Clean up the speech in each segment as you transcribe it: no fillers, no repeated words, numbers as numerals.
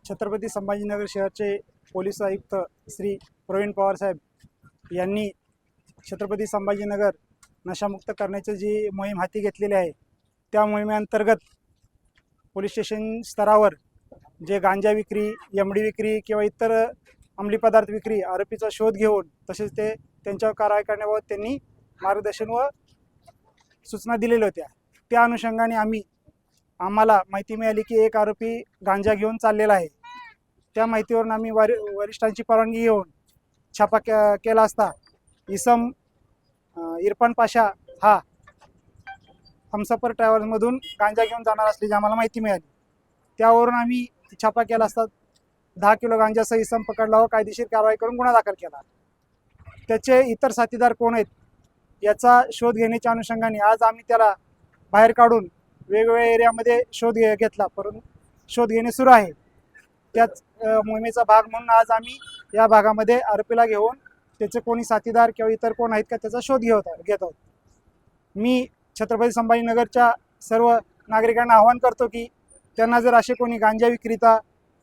Chhatrapati Sambhajinagar शहरचे police आयुक्त श्री प्रवीण पवार साहेब यांनी छत्रपती संभाजीनगर नशामुक्त करण्याची जी मोहीम हाती घेतलेली आहे, त्या मोहिमेअंतर्गत पोलीस स्टेशन स्तरावर जे गांजा विक्री, एमडी विक्री किंवा इतर अंमली पदार्थ विक्री आरोपीचा शोध घेऊन तसेच त्यांच्यावर कारवाई करण्याबाबत त्यांनी मार्गदर्शन व सूचना दिलेल्या होत्या। त्या अनुषंगाने आम्हाला माहिती मिळाली की एक आरोपी गांजा घेऊन चाललेला आहे। त्या माहितीवरून आम्ही वरिष्ठांची परवानगी घेऊन छापा केला असता इसम इरफान पाशा हा हमसफर ट्रॅव्हल्समधून गांजा घेऊन जाणार असल्याची आम्हाला माहिती मिळाली। त्यावरून आम्ही छापा केला असता 10 किलो गांजासह इसम पकडला व कायदेशीर कारवाई करून गुन्हा दाखल केला। त्याचे इतर साथीदार कोण आहेत याचा शोध घेण्याच्या अनुषंगाने आज आम्ही त्याला बाहेर काढून वेगवेगळ्या एरियामध्ये शोध घेतला, परंतु शोध घेणे सुरू आहे। त्याच मोहिमेचा भाग म्हणून आज आम्ही या भागामध्ये आरोपीला घेऊन त्याचे कोणी साथीदार किंवा इतर कोण आहेत का त्याचा शोध घेत आहोत। मी छत्रपती संभाजीनगरच्या सर्व नागरिकांना आवाहन करतो की त्यांना जर असे कोणी गांजा विक्रेता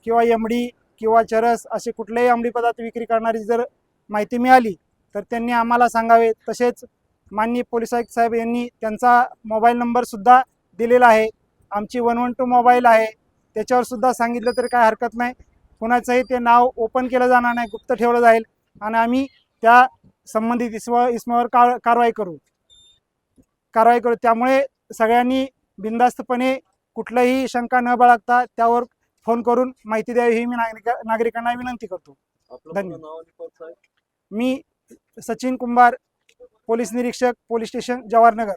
किंवा एमडी किंवा चरस असे कुठलेही अंमली पदार्थ विक्री करणारी जर माहिती मिळाली तर त्यांनी आम्हाला सांगावे। तसेच माननीय पोलीस आयुक्त साहेब यांनी त्यांचा मोबाईल नंबरसुद्धा दिलेला आहे। आमची 112 मोबाईल आहे, त्याच्यावर सुद्धा सांगितलं तरी काय हरकत नाही। कुणाचंही ते नाव ओपन केलं जाणार नाही, गुप्त ठेवलं जाईल आणि आम्ही त्या संबंधित इसमावर कारवाई करू। त्यामुळे सगळ्यांनी बिनधास्तपणे कुठलीही शंका न बाळगता त्यावर फोन करून माहिती द्यावी ही मी नागरिकांना विनंती करतो। धन्यवाद। मी सचिन कुंभार, पोलीस निरीक्षक, पोलीस स्टेशन जवाहरनगर।